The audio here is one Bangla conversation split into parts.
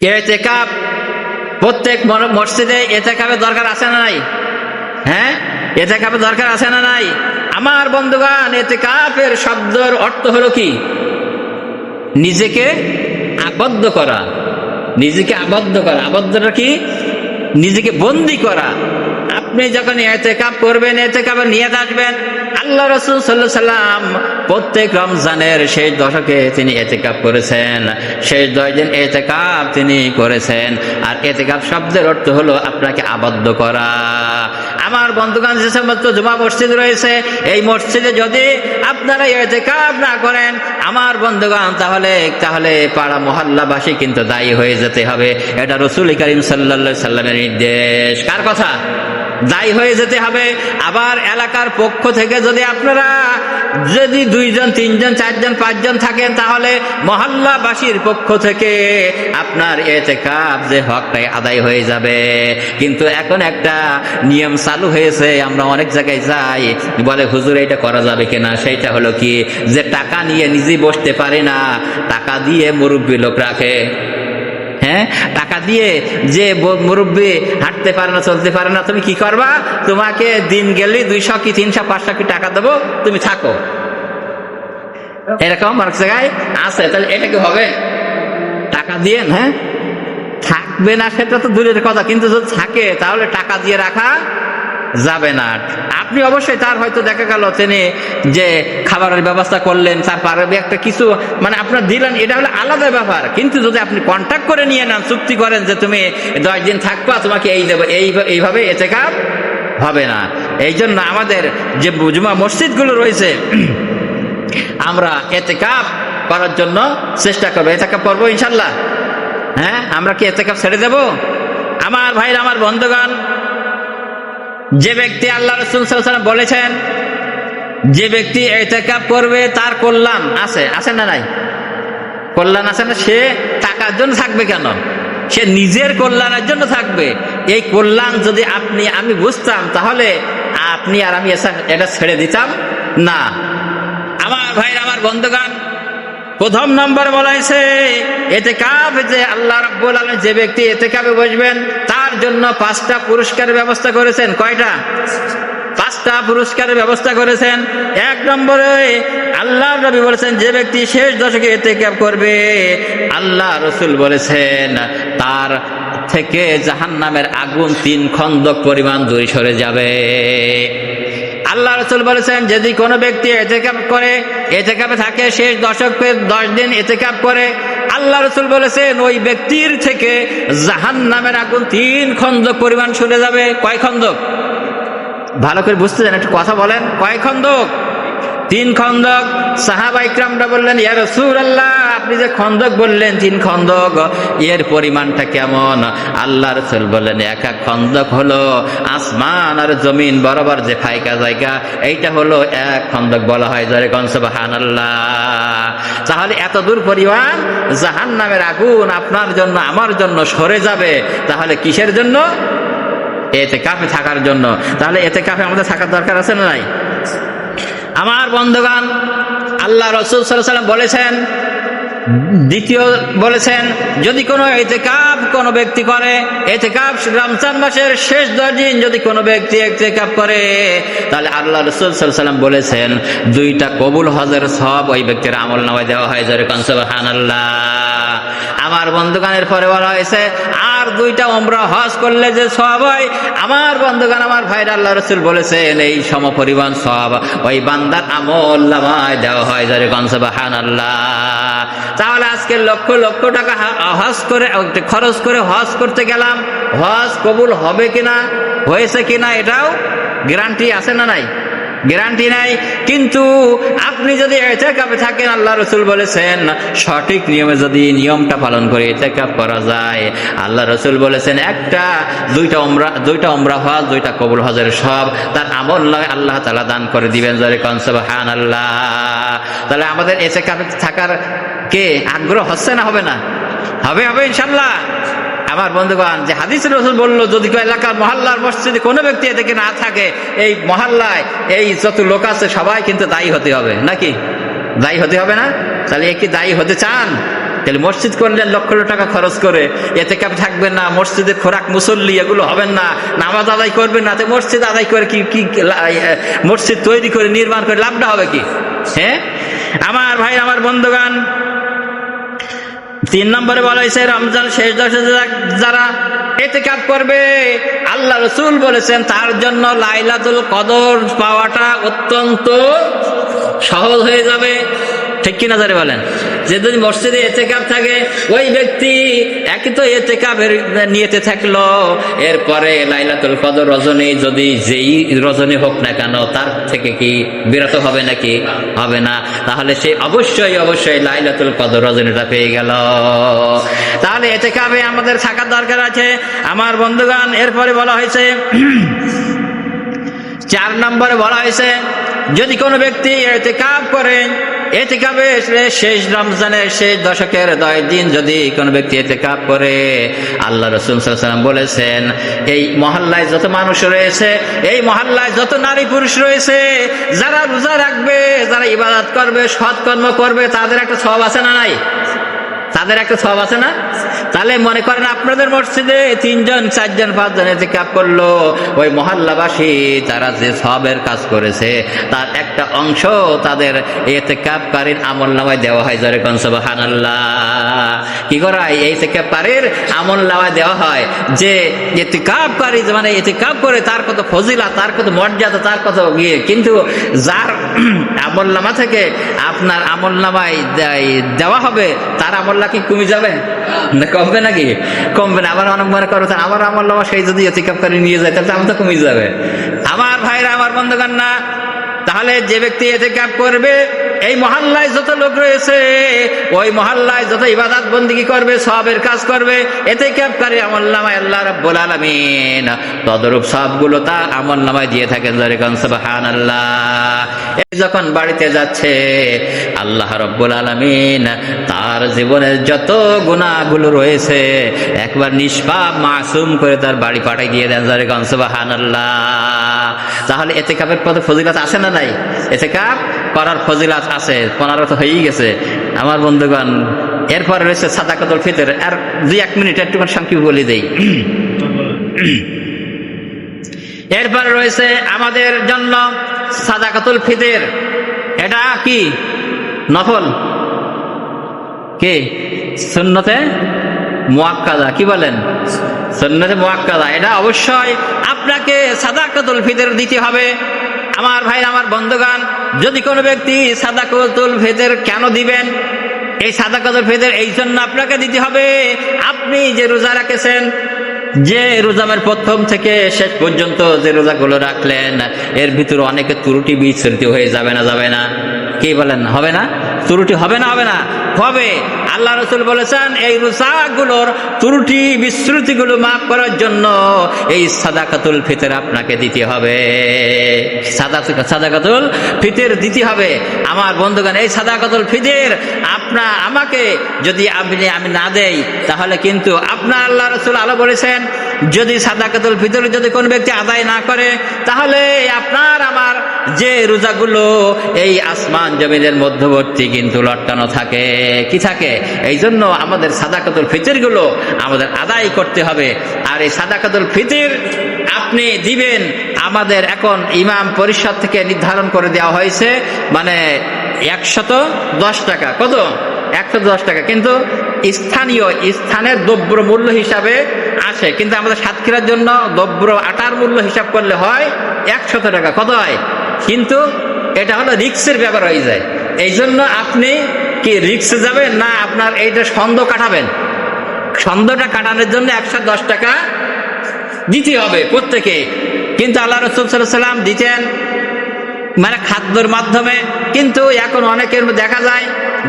ইতিকাফ প্রত্যেক মসজিদে ইতিকাফের দরকার আছে না নাই? হ্যাঁ, ইতিকাফের দরকার আছে না নাই? আমার বন্ধুগণ, ইতিকাফের শব্দের অর্থ হলো কি? নিজেকে আবদ্ধ করা। নিজেকে আবদ্ধ করা, আবদ্ধটা কি? নিজেকে বন্দি করা। আপনি যখন ইতিকাফ করবেন, ইতিকাফের নিয়ত আসবেন। আল্লাহ রাসূল সাল্লাল্লাহু আলাইহি সাল্লাম প্রত্যেক রমজানের শেষ দশকে তিনি ইতিকাফ করেছেন, শেষ 10 দিন ইতিকাফ তিনি করেছেন। আর ইতিকাফ শব্দের অর্থ হলো আপনাকে আবদ্ধ করা। আমার বন্ধুগণ, যে সমস্ত জুমা মসজিদ রয়েছে, এই মসজিদে যদি আপনারা ইতিকাফ না করেন আমার বন্ধুগণ, তাহলে পাড়া মহল্লাবাসী কিন্তু দায়ী হয়ে যেতে হবে। এটা রাসূল করিম সাল্লাল্লাহু আলাইহি সাল্লামের নির্দেশ। কার কথা? দায়ী হয়ে যেতে হবে। আবার এলাকার পক্ষ থেকে যদি আপনারা 2 জন 3 জন 4 জন 5 জন থাকেন, তাহলে মহল্লাবাসীর পক্ষ থেকে আপনার ইতিকাফ যে হকটাই আদায় হয়ে যাবে। কিন্তু এখন একটা নিয়ম চালু হয়েছে, আমরা অনেক জায়গায় যাই, বলে হুজুর এটা করা যাবে কিনা। সেইটা হলো কি, যে টাকা নিয়ে নিজে বসতে পারে না, টাকা দিয়ে মুরব্বী লোক রাখে। হ্যাঁ, টাকা দিয়ে যে মুরব্বী হাঁটতে পারে না, চলতে পারে না, তুমি কি করবা? তোমাকে দিন গেলে 200 কি 300 500 কি টাকা দেবো, তুমি থাকো। এরকম অনেক জায়গায় আছে। তাহলে এটা কি হবে? টাকা দিয়ে হ্যাঁ থাকবে না সেটা তো দূরের কথা, কিন্তু যদি থাকে তাহলে টাকা দিয়ে রাখা যাবে না। আপনি অবশ্যই তার হয়তো দেখা গেল তিনি যে খাবারের ব্যবস্থা করলেন, তারপরে একটা কিছু মানে আপনার দিলেন, এটা হলো আলাদা ব্যাপার। কিন্তু যদি আপনি কন্ট্যাক্ট করে নিয়ে নেন, চুক্তি করেন যে তুমি 10 দিন থাকবা, তোমাকে এই দেবো, এইভাবে ইতিকাফ হবে না। এই জন্য আমাদের যে জুমা মসজিদগুলো রয়েছে, আমরা ইতিকাফ করার জন্য চেষ্টা করবো। ইতিকাফ করবো ইনশাল্লাহ। হ্যাঁ, আমরা কি ইতিকাফ ছেড়ে দেব? আমার ভাইরা, আমার বন্ধুগণ, যে ব্যক্তি আল্লাহ রাসূল সাল্লাল্লাহু আলাইহি ওয়াসাল্লাম বলেছেন যে ব্যক্তি ইতিকাফ করবে তার কল্যাণ আছে না নাই? কল্যাণ আছে না? সে টাকার জন্য থাকবে কেন? সে নিজের কল্যাণের জন্য থাকবে। এই কল্যাণ যদি আমি বুঝতাম, তাহলে আপনি আর আমি এটা ছেড়ে দিতাম না। আমার ভাইরা, আমার বন্ধুগণ, প্রথম নম্বর বলা হয়েছে ইতিকাফ, যে আল্লাহ রাব্বুল আলামিন যে ব্যক্তি ইতিকাফে বসবেন তার জন্য 5টা পুরস্কারের ব্যবস্থা করেছেন। কয়টা? 5টা পুরস্কারের ব্যবস্থা করেছেন। 1 নম্বরে আল্লাহ নবী বলেছেন যে ব্যক্তি শেষ দশকে ইতিকাফ করবে, আল্লাহ রাসূল বলেছেন তার থেকে জাহান্নামের আগুন 3 খন্দক পরিমাণ দূরে সরে যাবে। আল্লাহ রাসূল বলেছেন যদি কোনো ব্যক্তি ইতিকাফ করে, ইতিকাফে থাকে, শেষ দশকে 10 দিন ইতিকাফ করে, আল্লাহ রাসূল বলেছেন ওই ব্যক্তির থেকে জাহান্নামের আগুন 3 খন্দক পরিমাণ সরে যাবে। কয় খন্দক? ভালো করে বুঝতে চান, একটু কথা বলেন। কয় খন্দক? 3 খন্দক। সাহাবা ইকরামরা বললেন, ইয়া রাসূলুল্লাহ, আপনি যে খন্দক বললেন 3 খন্দক, এর পরিমাণটা কেমন? আল্লাহ রাসূল বললেন, এক খন্দক হলো আসমান আর জমিন বরাবর যে ফাঁকা জায়গা, এইটা হলো 1 খন্দক বলা হয়। জোরে কোন সুবহানাল্লাহ। তাহলে এত দূর পরিমাণ জাহান্নামের আগুন আপনার জন্য আমার জন্য সরে যাবে। তাহলে কিসের জন্য? ইতিকাফে থাকার জন্য। তাহলে ইতিকাফে আমাদের থাকার দরকার আছে না নাই? আমার বন্ধুগণ, আল্লাহ রাসূল সাল্লাল্লাহু আলাইহি ওয়াসাল্লাম বলেছেন, দ্বিতীয় বলেছেন, যদি কোনো ইতিকাফ কোনো ব্যক্তি করে, ইতিকাফ রমজান মাসের শেষ 10 দিন যদি কোনো ব্যক্তি ইতিকাফ করে, তাহলে আল্লাহ রাসূল সাল্লাল্লাহু আলাইহি ওয়াসাল্লাম বলেছেন 2টা কবুল হজের সওয়াব ওই ব্যক্তির আমলনামায় দেওয়া হয়। জোরে কোন সুবহানাল্লাহ। আমার বন্ধুগণের পরে বলা হয়েছে আর 2টা উমরা হজ করলে যে সওয়াব হয়, আমার বন্ধুগণ, আমার ভাইরা, আল্লাহ রাসূল বলেছেন এই সমপরিমাণ সওয়াব ওই বান্দার আমলনামায় দেওয়া হয়। জোরে কোন সুবহানাল্লাহ। তাহলে আজকে লক্ষ লক্ষ টাকা হজ করে খরচ করে হজ করতে গেলাম, হজ কবুল হবে কিনা, হয়েছে কিনা, এটাও গ্যারান্টি আছে না নাই? গ্যারান্টি নাই। কিন্তু আপনি যদি ইতিকাফে থাকেন, আল্লাহ রাসূল বলেছেন সঠিক নিয়মে যদি নিয়মটা পালন করে ইতিকাফ করা যায়, আল্লাহ রাসূল বলেছেন 2টা উমরা হজ, 2টা কবুল হজের সব তার আমলনামায় আল্লাহ তাআলা দান করে দিবেন। জোরে কোন সুবহানাল্লাহ। তাহলে আমাদের ইতিকাফে থাকার কে আগ্রহ হচ্ছে না? হবে না? হবে ইনশাআল্লাহ। আমার বন্ধুগণ, যে হাদিসে রাসূল বলল যদি কেউ এলাকার মহল্লার মসজিদে কোনো ব্যক্তি এদিকে না থাকে, এই মহল্লায় এই যত লোক আছে সবাই কিন্তু দায়ী হতে হবে। নাকি দায়ী হতে হবে না? তাহলে কি দায়ী হতে চান? তাহলে মসজিদ করলেন লক্ষ লক্ষ টাকা খরচ করে, এতেকাফ থাকবেন না, মসজিদে খোরাক মুসল্লি এগুলো হবেন না, নামাজ আদায় করবেন না, তো মসজিদ আদায় করে কি কি মসজিদ তৈরি করে নির্মাণ করে লাভটা হবে কি? হ্যাঁ আমার ভাই, আমার বন্ধুগণ, 3 নম্বরে বলা হয়েছে রমজান শেষ দশে যারা ইতিকাফ করবে, আল্লাহ রাসূল বলেছেন তার জন্য লাইলাতুল কদর পাওয়াটা অত্যন্ত সহজ হয়ে যাবে। ঠিক কিনা যারা বলেন? যে যদি মসজিদে ইতিকাফ থাকে, ওই ব্যক্তি একই তো ইতিকাফের নিয়তে থাকলো, এরপরে লাইলাতুল কদর রজনী যদি যেই রজনী হোক না কেন তার থেকে কি বিরত হবে নাকি? হবে না। তাহলে সে অবশ্যই অবশ্যই লাইলাতুল কদর রজনীটা পেয়ে গেল। তাহলে ইতিকাফে আমাদের থাকার দরকার আছে আমার বন্ধুগণ। এরপরে বলা হয়েছে 4 নম্বরে বলা হয়েছে যদি কোনো ব্যক্তি ইতিকাফ করে, ইতিকাফে শেষ রমজানের শেষ দশকের 10 দিন যদি কোনো ব্যক্তি ইতিকাফ করে, আল্লাহ রাসূল সাল্লাল্লাহু আলাইহি ওয়াসাল্লাম বলেছেন এই মহল্লায় যত মানুষ রয়েছে, এই মহল্লায় যত নারী পুরুষ রয়েছে, যারা রোজা রাখবে, যারা ইবাদত করবে, সৎকর্ম করবে, তাদের একটা সওয়াব আছে না নাই? তাদের একটা সওয়াব আছে না? তাহলে মনে করেন আপনাদের মসজিদে 3 জন 4 জন 5 জন ইতিকাফ করলো, ওই মহল্লাবাসী তারা যে সওয়াবের কাজ করেছে তার একটা অংশ তাদের ইতিকাফকারীর আমলনামায় দেওয়া হয়। জোরে কোন সুবহানাল্লাহ। কি করা হয়? এই ইতিকাফকারীর আমলনামায় দেওয়া হয় যে ইতিকাফকারী মানে ইতিকাফ করে তার কত ফজিলত, তার কত মর্যাদা, তার কত ইয়ে। কিন্তু যার আমলনামা থেকে আপনার আমলনামায় দেওয়া হবে তার আমল্লা কি কমে যাবে না কমবে নাকি? কমবে না। আবার অনেক মনে করো আমার আমল্লা সেই যদি ইতিকাফকারী নিয়ে যায় তাহলে আমার তো কমে যাবে। আমার ভাইরা, আমার বন্ধুগণ, না। তাহলে যে ব্যক্তি ইতিকাফ করবে, এই মহল্লায় যত লোক রয়েছে, ওই মহল্লায় যত ইবাদত বন্দেগী করবে, সওয়াবের কাজ করবে, ইতিকাফকারী আমলনামায় আল্লাহ রাব্বুল আলামিন তদরূপ সওয়াবগুলো তার আমলনামায় দিয়ে থাকেন। সুবহানাল্লাহ। যখন বাড়িতে যাচ্ছে, আল্লাহ রাব্বুল আলামিন তার জীবনের যত গুনাহগুলো রয়েছে একবার নিষ্পাপ মাসুম করে তার বাড়ি পাঠিয়ে দিয়ে দেন। সুবহানাল্লাহ। তাহলে ইতিকাফের কত ফজিলত আছে না নাই? ইতিকাফ করার ফজিলত আছে, 15 তো হয়েই গেছে আমার বন্ধুগণ। এরপর রয়েছে সাদাকাতুল ফিতর। আর 2-1 মিনিট একটু সংক্ষেপে বলে দেই। এরপরে রয়েছে আমাদের জন্য সাদাকাতুল ফিতর। এটা কি? নফল, কি সুন্নতে মুআক্কাদা। কি বলেন? সুন্নতে মুআক্কাদা। এটা অবশ্যই আপনাকে সাদাকাতুল ফিতর দিতে হবে। আমার ভাই, আমার বন্ধুগণ, যদি কোনো ব্যক্তি সাদাকাতুল ফিতর কেন দিবেন? এই সাদাকাতুল ফিতর এই জন্য আপনাকে দিতে হবে, আপনি যে রোজা রাখেছেন, যে রোজামের প্রথম থেকে শেষ পর্যন্ত যে রোজাগুলো রাখলেন, এর ভিতরে অনেকে ত্রুটি বিচ্ছুরিত হয়ে যাবে না? যাবে না? কি বলেন? হবে না? ত্রুটি হবে না? হবে না? হবে। আল্লাহ রাসূল বলেছেন এই রোজাগুলোর ত্রুটি বিচ্যুতিগুলো মাফ করার জন্য এই সাদাকাতুল ফিতর আপনাকে দিতে হবে। সাদাকাতুল ফিতর দিতে হবে আমার বন্ধুগণ। এই সাদাকাতুল ফিতর আমাকে যদি আমি না দেই, তাহলে কিন্তু আপনার আল্লাহ রাসূল আলো বলেছেন যদি সাদাকাতুল ফিতর যদি কোন ব্যক্তি আদায় না করে, তাহলে আপনার আমার যে রোজাগুলো এই আসমান জমিনের মধ্যবর্তী কিন্তু লটকানো থাকে। কি থাকে? এই জন্য আমাদের সাদাকাতুল ফিতর গুলো আমাদের আদায় করতে হবে। আর এই সাদাকাতুল ফিতর আপনি দিবেন, আমাদের এখন ইমাম পরিষদ থেকে নির্ধারণ করে দেওয়া হয়েছে, মানে 110 টাকা। কত? 110 টাকা। কিন্তু স্থানের দ্রব্য মূল্য হিসাবে আসে, কিন্তু আমাদের সাতক্ষীরার জন্য দ্রব্য আটার মূল্য হিসাব করলে হয় 100 টাকা। কত হয়? কিন্তু এটা হলো রিক্সের ব্যাপার হয়ে যায়। এই জন্য আপনি কি রিক্সে যাবেন না আপনার এইটা ছন্দ কাটাবেন? ছন্দটা কাটানোর জন্য 110 টাকা দিতে হবে প্রত্যেকে। কিন্তু আল্লাহ রাসূল সাল্লাল্লাহু আলাইহি ওয়াসাল্লাম দিতেন মানে খাদ্যের মাধ্যমে। কিন্তু এখন অনেকের দেখা যায়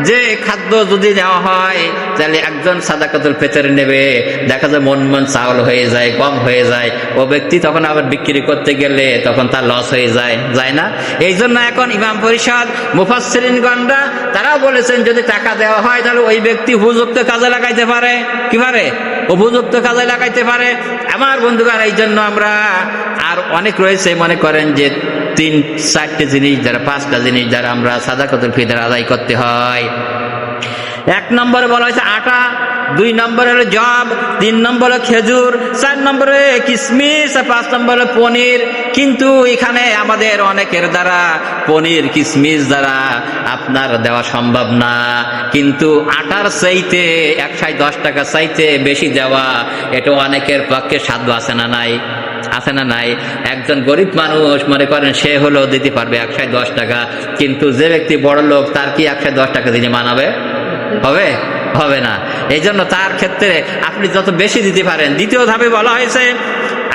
যে খাদ্য যদি নেওয়া হয় তাহলে একজন সাদাকাতুল ফিতর নেবে, দেখা যায় মন চাউল হয়ে যায়, কম হয়ে যায়, ও ব্যক্তি তখন আবার বিক্রি করতে গেলে তখন তার লস হয়ে যায় না? এই জন্য এখন ইমাম পরিষদ মুফাসসিরিনগণরা তারাও বলেছেন যদি টাকা দেওয়া হয় তাহলে ওই ব্যক্তি উপযুক্ত কাজে লাগাইতে পারে। কি পারে? উপযুক্ত কাজে লাগাইতে পারে আমার বন্ধুগণ। এই জন্য আমরা, আর অনেক রয়েছে মনে করেন যে 3-4টে জিনিস দ্বারা 5টা জিনিস দ্বারা আমরা সাদাকাতুল ফিতর আদায় করতে হয়। এক নম্বরে বলা হয়েছে আটা, 2 নম্বরে হলো জব, 3 নম্বরে খেজুর, 4 নম্বরে কিশমিশ, 5 নম্বরে পনির। কিন্তু এখানে আমাদের অনেকের দ্বারা পনির কিশমিশ দ্বারা আপনার দেওয়া সম্ভব না, কিন্তু আটার চাইতে 110 টাকা চাইতে বেশি দেওয়া এটা অনেকের পক্ষে সাধ্য আছে না নাই? আছে না নাই? একজন গরিব মানুষ মনে করেন সে হলো দিতে পারবে 110 টাকা, কিন্তু যে ব্যক্তি বড় লোক তার কি 110 টাকা দিলে মানাবে? হবে? হবে না। এই জন্য তার ক্ষেত্রে আপনি যত বেশি দিতে পারেন। দ্বিতীয় ধাপে বলা হয়েছে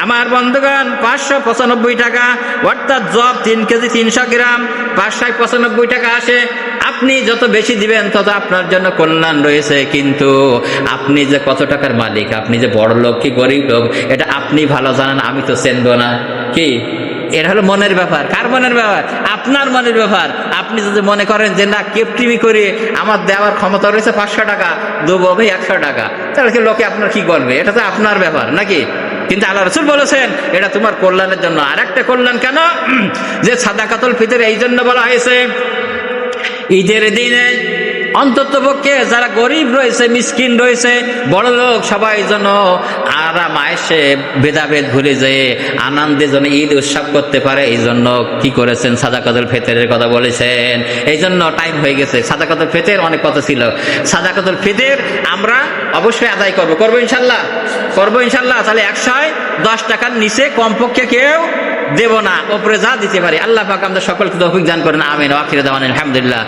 আমার বন্ধুগণ 595 টাকা, অর্থাৎ জব 3 কেজি 300 গ্রাম 595 টাকা আসে। আপনি যত বেশি দিবেন তত আপনার জন্য কল্যাণ রয়েছে, কিন্তু আপনি যে কত টাকার মালিক, আপনি যে বড় লোক কি গরিব লোক এটা আপনি ভালো জানেন, আমি তো চেনব না। কি এটা হলো মনের ব্যাপার। কার মনের ব্যাপার? আপনার মনের ব্যাপার। আপনি যদি মনে করেন যে না কেপটিমি করে আমার দেওয়ার ক্ষমতা রয়েছে 500 টাকা দেবো ভাই 100 টাকা, তাহলে কি লোকে আপনার কি করবে? এটা তো আপনার ব্যাপার নাকি? কিন্তু আল্লাহ রাসূল বলেছেন এটা তোমার কল্যাণের জন্য। আর একটা কল্যাণ কেন? যে সাদাকাতুল ফিতর এই জন্য বলা হয়েছে ঈদের দিনে অন্ততপক্ষে যারা গরিব রয়েছে, মিসকিন রয়েছে, বড় লোক সবাই যেন আরাম আয়েশে ভেদাভেদ ভুলে যেয়ে আনন্দে যেন ঈদ উৎসব করতে পারে, এই জন্য কি করেছেন? সাদাকাতুল ফিতরের কথা বলেছেন। এই জন্য টাইম হয়ে গেছে। সাদাকাতুল ফিতর অনেক কথা ছিল। সাদাকাতুল ফিতর আমরা অবশ্যই আদায় করবো। করবো ইনশাল্লাহ? করবো ইনশাল্লাহ। তাহলে 110 টাকার নিচে কমপক্ষে কেউ দেব না, ওপরে যা দিতে পারি। আল্লাহ পাক আমাদের সকলকে তৌফিক দান করেন। আমিন। ওয়া আখিরু দাওয়ানা আলহামদুলিল্লাহ।